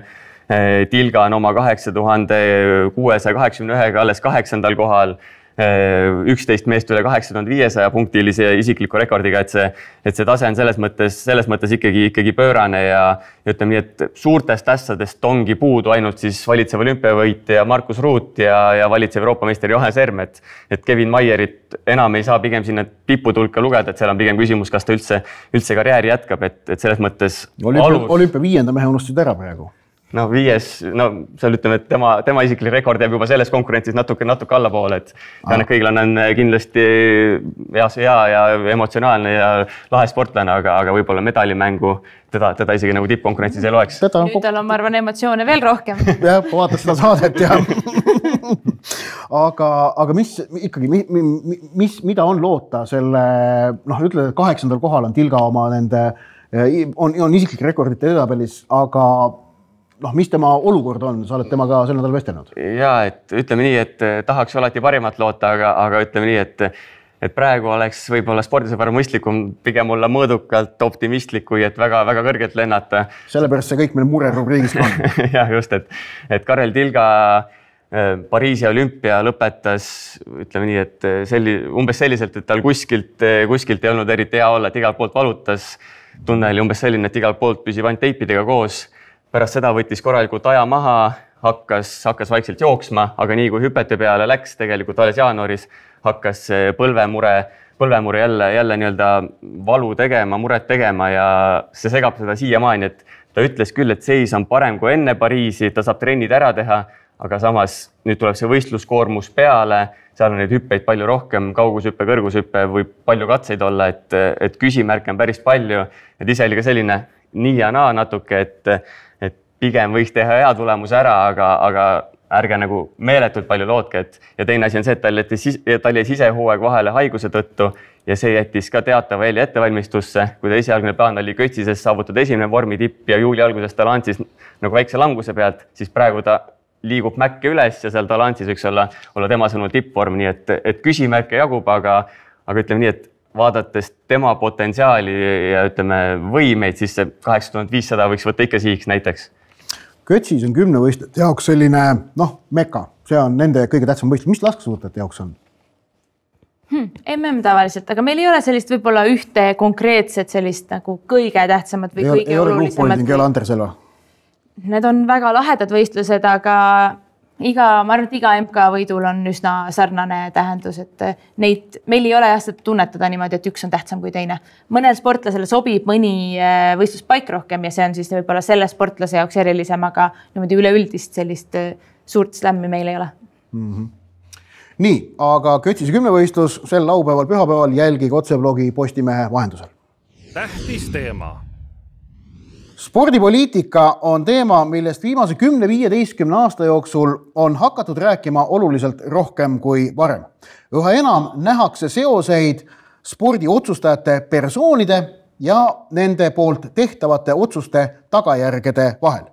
Speaker 3: Tilga on oma 8681 alles 8. kohal, 11 meest üle 8500 punktilise isikliku rekordiga, et see tase on selles mõttes ikkagi pöörane ja ütleme nii, et suurtest tässadest ongi puudu ainult siis valitsev olümpiavõitja Markus Ruut ja valitsev Euroopa meister Johannes Erm, et Kevin Maierit enam ei saa pigem sinna tipputulka lugeda, et seal on pigem küsimus, kas ta üldse karjääri jätkab, et selles mõttes
Speaker 2: olümpia 5. mehe unustasid ära praegu.
Speaker 3: Seal ütleme, et tema isiklik rekord jääb juba selles konkurentsis natuke allapoole, et Janek Õiglane on kindlasti hea ja emotsionaalne ja lahe sportlane, aga võib-olla medalimängu teda isegi nagu tippkonkurentsis ei loeks.
Speaker 4: Nüüd tal on, ma arvan, emotsioone veel rohkem.
Speaker 2: Jah, vaatad seda saadet ja aga mida on loota selle, ütled, et 8. kohal on Tilga oma on isiklik rekordite edetabelis, aga mis tema olukord on? Sa oled temaga sel nädal vestelnud?
Speaker 3: Ja, et ütleme nii, et tahaks alati parimat loota, aga ütleme nii, et praegu oleks võib-olla spordisõbara mõistlikum pigem olla mõõdukalt optimistlik, kui et väga kõrgelt lennata.
Speaker 2: Sellepärast see kõik meil mure rubriigis on.
Speaker 3: Ja, just, et Karel Tilga Pariisi olümpia lõpetas, ütleme nii, et umbes selliselt, et tal kuskilt ei olnud eriti hea olla, et igalt poolt valutas. Tunne oli umbes selline, et igalt poolt püsib ainult teipidega koos. Pärast seda võttis korralikult aja maha, hakkas vaikselt jooksma, aga nii kui hüpete peale läks, tegelikult alles jaanuaris hakkas põlvemure jälle nii-öelda valu tegema, muret tegema ja see segab seda siiamaani, et ta ütles küll, et seis on parem kui enne Pariisi, ta saab trennid ära teha, aga samas nüüd tuleb see võistluskoormus peale, seal on neid hüppeid palju rohkem, kaugushüppe, kõrgushüppe võib palju katseid olla, et küsimärke on päris palju, et ise oli ka selline nii ja naa natuke, et pigem võiks teha hea tulemuse ära, aga ärge nagu meeletult palju lootke, ja teine asi on see, et tal jäi sisehooaeg vahele haiguse tõttu ja see jättis ka teatava eeli ettevalmistusse, kui ta esialgne plaan oli Kötsises saavutada esimene vormitipp ja juuli alguses ta lantsis nagu väikse languse pealt, siis praegu ta liigub mäkke üles ja seal ta lantsis võiks olla tema sõnul tippvorm, nii et küsimärke jagub, aga ütleme nii, et vaadates tema potentsiaali ja ütleme võimeid, siis see 8500 võiks võtta ikka sihiks näiteks.
Speaker 2: Kötsis on 10 võistlejate jaoks selline, meka, see on nende kõige tähtsam võistlus. Mis laskesuutajate jaoks on?
Speaker 4: MM tavaliselt, aga meil ei ole sellist võib-olla ühte konkreetset sellist nagu kõige tähtsamat või kõige olulisemat.
Speaker 2: Ei ole Andersel või?
Speaker 4: Need on väga lahedad võistlused, aga ma arvan, et iga MK võidul on üsna sarnane tähendus, et meil ei ole seda tunnetada niimoodi, et üks on tähtsam kui teine. Mõnel sportlasele sobib mõni võistluspaik rohkem ja see on siis võib-olla selle sportlase jaoks erilisem, aga niimoodi üleüldist sellist suurt slämmi meil ei ole.
Speaker 2: nii, aga Kötsise kümnevõistlus sel laupäeval, pühapäeval jälgige otseblogi Postimehe vahendusel.
Speaker 1: Tähtis teema.
Speaker 2: Spordipoliitika on teema, millest viimase 10-15 aasta jooksul on hakatud rääkima oluliselt rohkem kui varem. Üha enam nähakse seoseid spordiotsustajate persoonide ja nende poolt tehtavate otsuste tagajärgede vahel.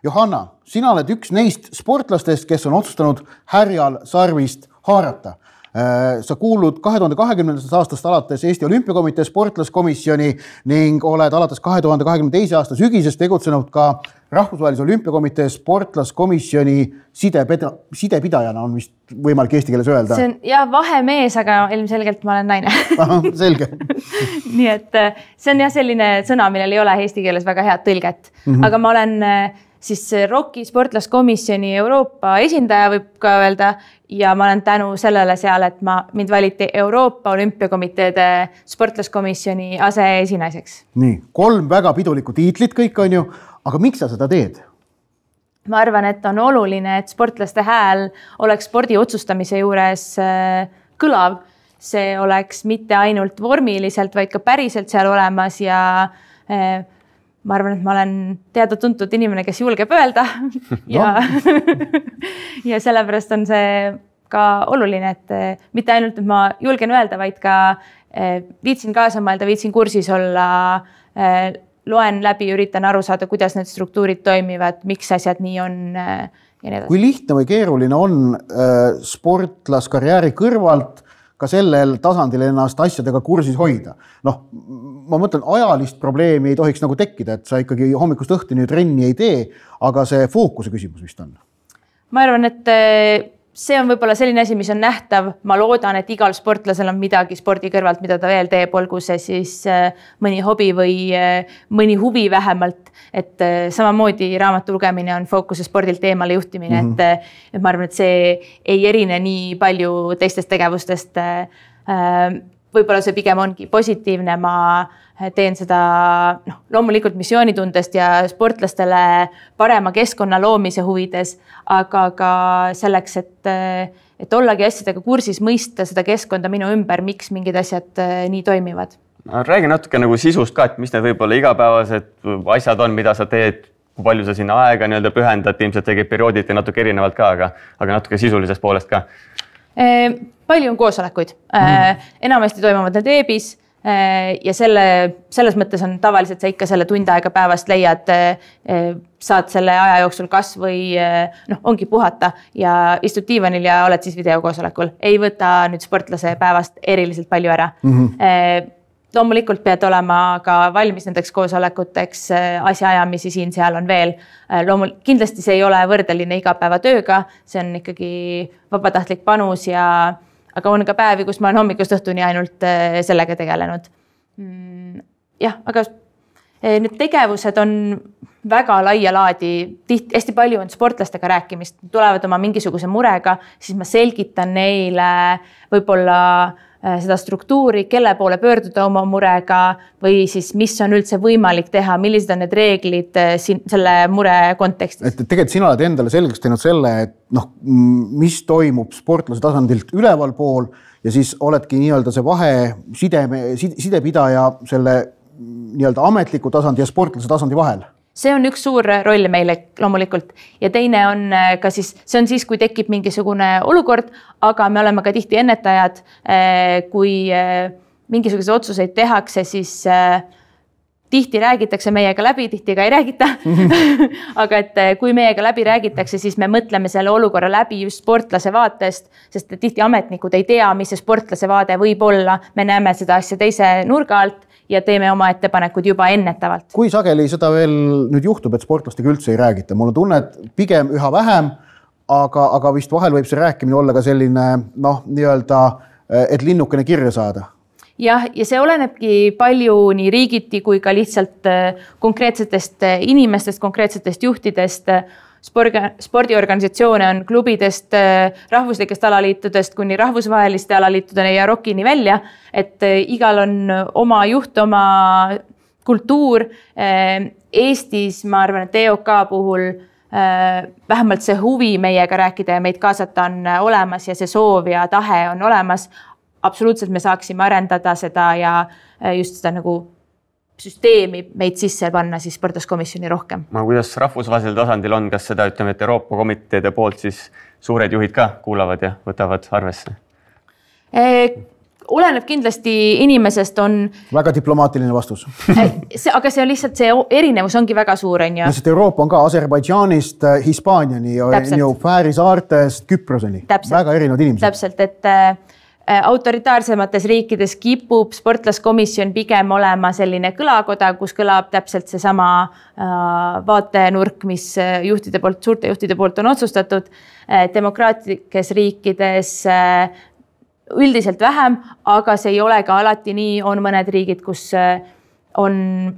Speaker 2: Johanna, sina oled üks neist sportlastest, kes on otsustanud härjal sarvist haarata. Sa kuulud 2020. aastast alates Eesti Olümpiakomitee sportlaskomisjoni ning oled alates 2022. aasta sügisest tegutsenud ka Rahvusvahelise Olümpiakomitee sportlaskomisjoni sidepidajana, on vist võimalik eesti keeles öelda.
Speaker 4: See on vahemees, aga ilmselgelt ma olen naine.
Speaker 2: Selge.
Speaker 4: Nii et see on selline sõna, millel ei ole eesti keeles väga head tõlget. Aga ma olen siis ROK-i sportlaskomisjoni Euroopa esindaja, võib ka öelda, ja ma olen tänu sellele seal, et mind valiti Euroopa Olümpiakomiteede sportlaskomisjoni aseesinaiseks.
Speaker 2: Nii, 3 väga pidulikku tiitlit kõik on ju, aga miks sa seda teed?
Speaker 4: Ma arvan, et on oluline, et sportlaste hääl oleks spordi otsustamise juures kõlav. See oleks mitte ainult vormiliselt, vaid ka päriselt seal olemas ja ma arvan, et ma olen teada-tuntud inimene, kes julgeb öelda ja sellepärast on see ka oluline, et mitte ainult, et ma julgen öelda, vaid ka viitsin kaasa mõelda, viitsin kursis olla, loen läbi, üritan aru saada, kuidas need struktuurid toimivad, miks asjad nii on ja nii edasi.
Speaker 2: Kui lihtne või keeruline on sportlaskarjääri kõrvalt ka sellel tasandil ennast asjadega kursis hoida? Ma mõtlen, ajalist probleemi ei tohiks nagu tekkida, et sa ikkagi hommikust õhtuni trenni ei tee, aga see fookuse küsimus vist on?
Speaker 4: Ma arvan, et see on võib-olla selline asi, mis on nähtav. Ma loodan, et igal sportlasel on midagi spordi kõrvalt, mida ta veel teeb, olgu see siis mõni hobi või mõni huvi vähemalt. Et samamoodi raamatu lugemine on fookuse spordilt eemale juhtimine, et ma arvan, et see ei erine nii palju teistest tegevustest. Võib-olla see pigem ongi positiivne, ma teen seda loomulikult missioonitundest ja sportlastele parema keskkonna loomise huvides, aga ka selleks, et ollagi asjadega kursis, mõista seda keskkonda minu ümber, miks mingid asjad nii toimivad.
Speaker 3: Räägi natuke nagu sisust ka, et mis need võib-olla igapäevased asjad on, mida sa teed, kui palju sa sinna aega pühendad, ilmselt tegid perioodid ja natuke erinevalt ka, aga natuke sisulisest poolest ka.
Speaker 4: Palju on koosolekuid. Enamasti toimuvad need veebis ja selles mõttes on tavaliselt sa ikka selle tund aega päevast leiad, saad selle aja jooksul kas või ongi puhata ja istud diivanil ja oled siis videokoosolekul. Ei võta nüüd sportlase päevast eriliselt palju ära. Loomulikult pead olema ka valmis nendeks koosolekuteks, asjaajamisi siin-seal on veel. Kindlasti see ei ole võrdeline igapäevatööga, see on ikkagi vabatahtlik panus, aga on ka päevi, kus ma olen hommikust õhtuni ainult sellega tegelenud. Jah, aga need tegevused on väga laia laadi, hästi palju on sportlastega rääkimist, tulevad oma mingisuguse murega, siis ma selgitan neile võib-olla seda struktuuri, kelle poole pöörduda oma murega või siis mis on üldse võimalik teha, millised on need reeglid selle mure kontekstis. Et
Speaker 2: tegelikult sina oled endale selgeks teinud selle, et mis toimub sportlase tasandilt üleval pool ja siis oledki nii-öelda see vahe sidepidaja selle nii-öelda ametliku tasandi ja sportlase tasandi vahel.
Speaker 4: See on üks suur roll meile loomulikult ja teine on ka siis, see on siis, kui tekib mingisugune olukord, aga me oleme ka tihti ennetajad, kui mingisuguse otsuseid tehakse, siis tihti räägitakse meiega läbi, tihti ka ei räägita. Aga et kui meiega läbi räägitakse, siis me mõtleme selle olukorra läbi just sportlase vaatest, sest tihti ametnikud ei tea, mis see sportlase vaade võib olla. Me näeme seda asja teise nurga alt ja teeme oma ettepanekud juba ennetavalt.
Speaker 2: Kui sageli seda veel nüüd juhtub, et sportlastega üldse ei räägita? Mul on tunne, et pigem üha vähem, aga vist vahel võib see rääkimine olla ka selline, nii-öelda, et linnukene kirja saada.
Speaker 4: Jah, ja see olenebki palju nii riigiti kui ka lihtsalt konkreetsetest inimestest, konkreetsetest juhtidest. Spordiorganisatsioone on klubidest, rahvuslikest alaliitudest kuni rahvusvaheliste alaliitudeni ja ROK-ini välja, et igal on oma juht, oma kultuur. Eestis, ma arvan, et EOK puhul vähemalt see huvi meiega rääkida ja meid kaasata on olemas ja see soov ja tahe on olemas. Absoluutselt me saaksime arendada seda ja just seda nagu süsteemi meid sisse panna siis sportlaskomisjoni rohkem.
Speaker 3: Kuidas rahvusvahelisel tasandil on, kas seda ütleme, et Euroopa komiteede poolt siis suured juhid ka kuulavad ja võtavad arvesse?
Speaker 4: Oleneb kindlasti inimesest on... Väga
Speaker 2: diplomaatiline vastus.
Speaker 4: Aga see on lihtsalt, see erinevus ongi väga suur.
Speaker 2: Sest Euroopa on ka Aserbaidžaanist Hispaaniani ja Fääri saartest Küproseni. Väga erinevad inimesed.
Speaker 4: Täpselt, et autoritaarsemates riikides kipub sportlaskomisjon pigem olema selline kõlakoda, kus kõlab täpselt see sama vaatenurk, mis suurte juhtide poolt on otsustatud. Demokraatlikes riikides üldiselt vähem, aga see ei ole ka alati nii, on mõned riigid, kus on,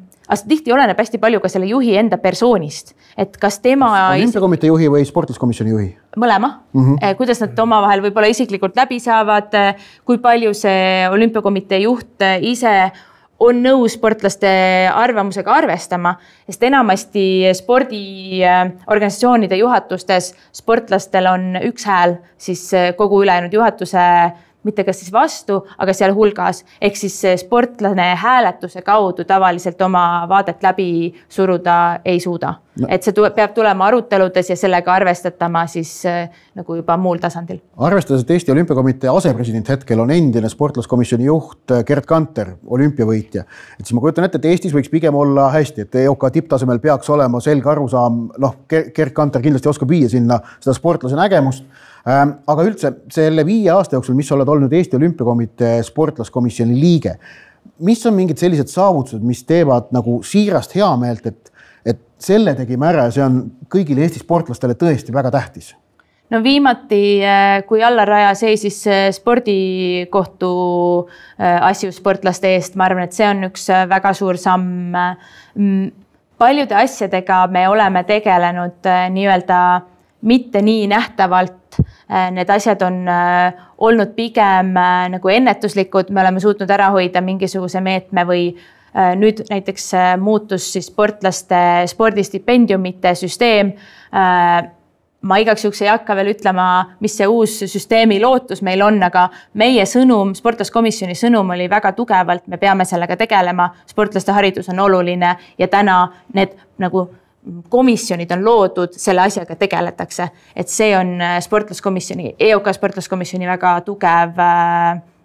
Speaker 4: tihti oleneb hästi palju ka selle juhi enda persoonist, et kas tema...
Speaker 2: Olümpiakomitee juhi või sportlaskomisjoni juhi?
Speaker 4: Mõlema. Kuidas nad omavahel võib-olla isiklikult läbi saavad, kui palju see olümpiakomitee juht ise on nõus sportlaste arvamusega arvestama, sest enamasti spordiorganisatsioonide juhatustes sportlastel on üks hääl, siis kogu ülejäänud juhatuse mitte kas siis vastu, aga seal hulgas. Ehk siis sportlane hääletuse kaudu tavaliselt oma vaadet läbi suruda ei suuda. No. Et see peab tulema aruteludes ja sellega arvestatama siis nagu juba muul tasandil.
Speaker 2: Arvestades, et Eesti Olümpiakomitee asepresident hetkel on endine sportlaskomisjoni juht Gerd Kanter, olümpiavõitja. Et siis ma kujutan ette, et Eestis võiks pigem olla hästi, et EOK tipptasemel peaks olema selge arusaam, Gerd Kanter kindlasti oskab viia sinna seda sportlase nägemust. Aga üldse selle 5 aasta jooksul, mis oled olnud Eesti Olümpiakomitee sportlaskomisjoni liige, mis on mingid sellised saavutused, mis teevad nagu siirast heameelt, et selle tegime ära ja see on kõigile Eesti sportlastele tõesti väga tähtis?
Speaker 4: No viimati, kui Allar Raja seisis spordikohtu asju sportlaste eest, ma arvan, et see on üks väga suur samm. Paljude asjadega me oleme tegelenud nii-öelda mitte nii nähtavalt. Need asjad on olnud pigem nagu ennetuslikud, me oleme suutnud ära hoida mingisuguse meetme või nüüd näiteks muutus siis sportlaste spordistipendiumite süsteem. Ma igaks juhuks ei hakka veel ütlema, mis see uus süsteemi lootus meil on, aga meie sõnum, sportlaskomisjoni sõnum oli väga tugevalt, me peame sellega tegelema, sportlaste haridus on oluline ja täna need nagu komisjonid on loodud, selle asjaga tegeletakse. Et see on sportlaskomisjoni, EOK sportlaskomisjoni väga tugev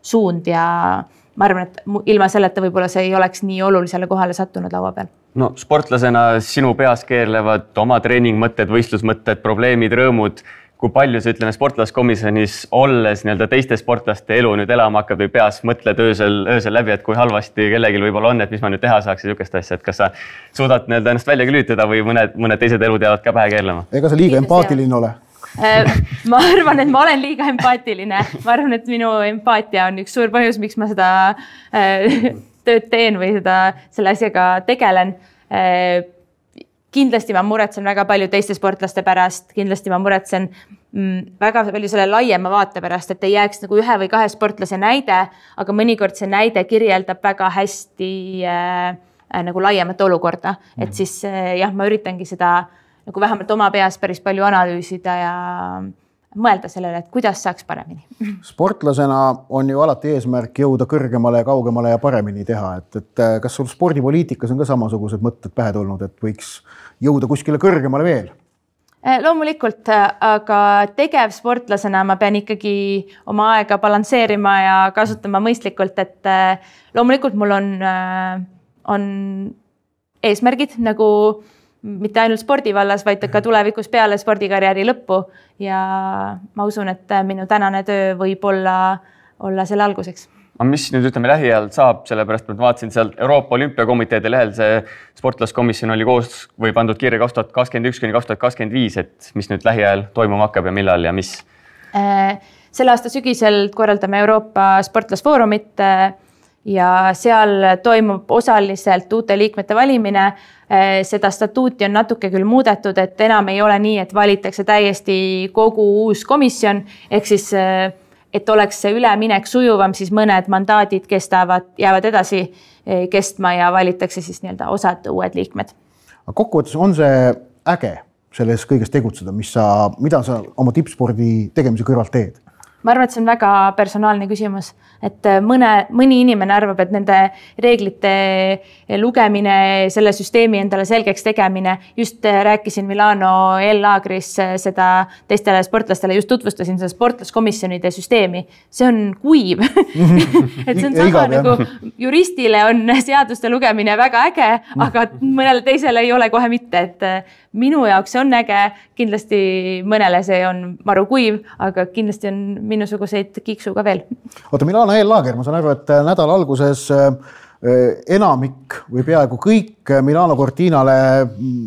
Speaker 4: suund ja ma arvan, et ilma selleta võib-olla see ei oleks nii olulisele kohale sattunud laua peal.
Speaker 3: No sportlasena sinu peas keerlevad oma treeningmõtted, võistlusmõtted, probleemid, rõõmud. Kui palju see ütleme sportlaskomisjonis olles teiste sportlaste elu nüüd elama hakkab või peas mõtled öösel läbi, et kui halvasti kellegil võib-olla on, et mis ma nüüd teha saaks ja niisugust asja, et kas sa suudad ennast välja lülitada või mõned teised elud jäävad ka pähe keerlema?
Speaker 2: Ega sa liiga empaatiline ole?
Speaker 4: Ma arvan, et ma olen liiga empaatiline. Ma arvan, et minu empaatia on üks suur põhjus, miks ma seda tööd teen või selle asjaga tegelen. Kindlasti ma muretsen väga palju teiste sportlaste pärast, kindlasti ma muretsen väga palju selle laiema vaate pärast, et ei jääks nagu 1 või 2 sportlase näide, aga mõnikord see näide kirjeldab väga hästi nagu laiemat olukorda. Et siis jah, ma üritangi seda nagu vähemalt oma peas päris palju analüüsida ja mõelda sellele, et kuidas saaks paremini.
Speaker 2: Sportlasena on ju alati eesmärk jõuda kõrgemale ja kaugemale ja paremini teha. Et kas sul spordipoliitikas on ka samasugused mõtted pähe tulnud, et võiks jõuda kuskile kõrgemale veel?
Speaker 4: Loomulikult, aga tegevsportlasena ma pean ikkagi oma aega balansseerima ja kasutama mõistlikult, et loomulikult mul on eesmärgid nagu mitte ainult spordivallas, vaid ka tulevikus peale spordikarjääri lõppu ja ma usun, et minu tänane töö võib olla selle alguseks.
Speaker 3: Mis nüüd ütleme lähiajal saab, sellepärast ma vaatasin seal Euroopa Olümpiakomiteede lehel see sportlaskomisjon oli koos või pandud kirja 2021–2025, et mis nüüd lähiajal toimuma hakkab ja millal ja mis?
Speaker 4: Selle aasta sügisel korraldame Euroopa sportlasfoorumit ja seal toimub osaliselt uute liikmete valimine. Seda statuuti on natuke küll muudetud, et enam ei ole nii, et valitakse täiesti kogu uus komisjon, ehk siis et oleks see üleminek sujuvam, siis mõned mandaadid jäävad edasi kestma ja valitakse siis osad uued liikmed.
Speaker 2: Kokkuvõttes on see äge, selles kõiges tegutseda, mida sa oma tippspordi tegemise kõrvalt teed?
Speaker 4: Ma arvan, et see on väga personaalne küsimus, et mõni inimene arvab, et nende reeglite lugemine, selle süsteemi endale selgeks tegemine, just rääkisin Milano eellaagris seda teistele sportlastele, just tutvustasin seda sportlaskomisjonide süsteemi. See on kuiv. Et see on sama nagu juristile on seaduste lugemine väga äge, aga mõnele teisele ei ole kohe mitte, et minu jaoks see on äge, kindlasti mõnele see on maru kuiv, aga kindlasti on minusuguseid kiiksuga veel.
Speaker 2: Oota, Milano eellaager, ma saan aru, et nädala alguses enamik või peaaegu kõik Milano Cortinale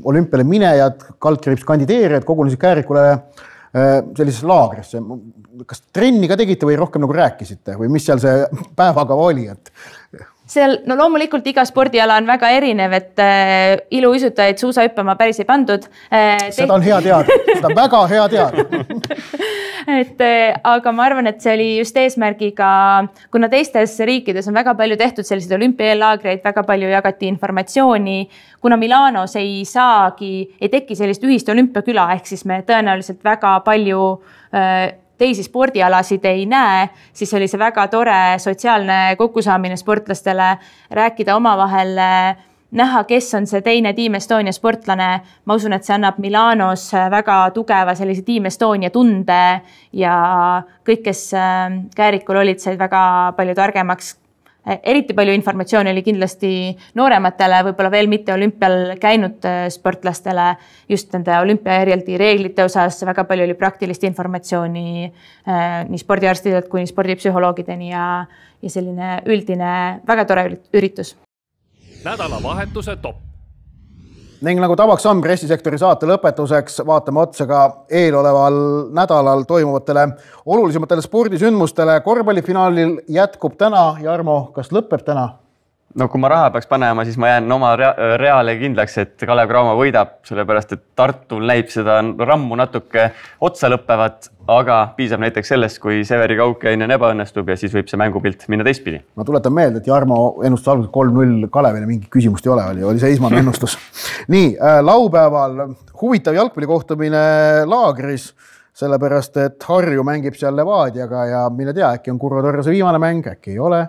Speaker 2: olümpiale minejad, kaldkriips kandideerijad kogunesid Käärikule sellisesse laagrisse. Kas trenni ka tegite või rohkem nagu rääkisite või mis seal see päevaga oli?
Speaker 4: Seal, no loomulikult iga spordiala on väga erinev, et iluuisutajaid suusa hüppama päris ei pandud.
Speaker 2: Seda on hea teada, seda on väga hea teada.
Speaker 4: Aga ma arvan, et see oli just eesmärgiga, kuna teistes riikides on väga palju tehtud selliseid olümpiaeellaagreid, väga palju jagati informatsiooni, kuna Milanos ei teki sellist ühist olümpiaküla, ehk siis me tõenäoliselt väga palju teisi spordialasid ei näe, siis oli see väga tore sotsiaalne kokkusaamine sportlastele, rääkida omavahel, näha, kes on see teine Team Estonia sportlane. Ma usun, et see annab Milanos väga tugeva sellise Team Estonia tunde ja kõik, kes Käärikul olid, said väga palju targemaks. Eriti palju informatsiooni oli kindlasti noorematele, võib-olla veel mitte olümpial käinud sportlastele, just nende olümpiajärjeldi reeglite osas väga palju oli praktilist informatsiooni nii spordiarstidelt kuni spordipsühholoogideni ja selline üldine väga tore üritus.
Speaker 1: Nädalavahetuse top.
Speaker 2: Ning nagu tavaks on pressisektori saate lõpetuseks, vaatame otsa ka eeloleval nädalal toimuvatele olulisematele spordisündmustele. Korvpallifinaalil jätkub täna. Jarmo, kas lõpeb täna?
Speaker 3: No kui ma raha peaks panema, siis ma jään oma reaale kindlaks, et Kalev Cramo võidab, sellepärast et Tartul näib seda rammu natuke otsa lõppevat, aga piisab näiteks sellest, kui Severi Kaukainen ebaõnnestub ja siis võib see mängupilt minna teistpidi.
Speaker 2: Ma tuletan meelde, et Jarmo ennustus alguses 3-0 Kalevile, mingi küsimust ei ole, oli see esmane ennustus. Nii, laupäeval huvitav jalgpallikohtumine laagris, sellepärast, et Harju mängib seal Levadiaga ja mine tea, äkki on Kurvo Torrase viimane mäng, äkki ei ole.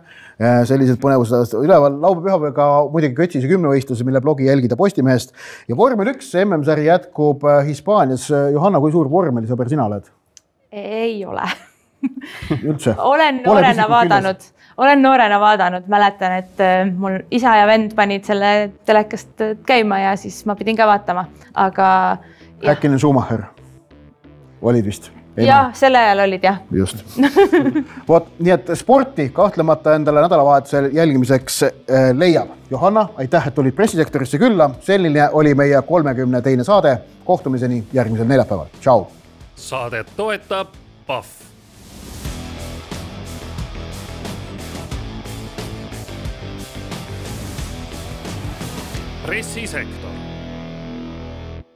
Speaker 2: Sellised põnevused üleval laupäeval muidugi Kötsise 10 võistluse, mille blogi jälgida Postimehest. Ja vormel 1 MM-sari jätkub Hispaanias. Johanna, kui suur vormelisõber sina oled?
Speaker 4: Ei ole.
Speaker 2: Üldse?
Speaker 4: Olen noorena vaadanud, mäletan, et mul isa ja vend panid selle telekast käima ja siis ma pidin ka vaatama, aga...
Speaker 2: Häkkinen Schumacher olid vist?
Speaker 4: Jah, selle ajal olid, jah.
Speaker 2: Just. Nii et sporti kahtlemata endale nädalavahetusel jälgimiseks leiab. Johanna, aitäh, et olid pressisektorisse külla. Selline oli meie 32. saade. Kohtumiseni järgmisel neljapäeval. Tšau!
Speaker 1: Saadet toetab PAF. Pressisektor.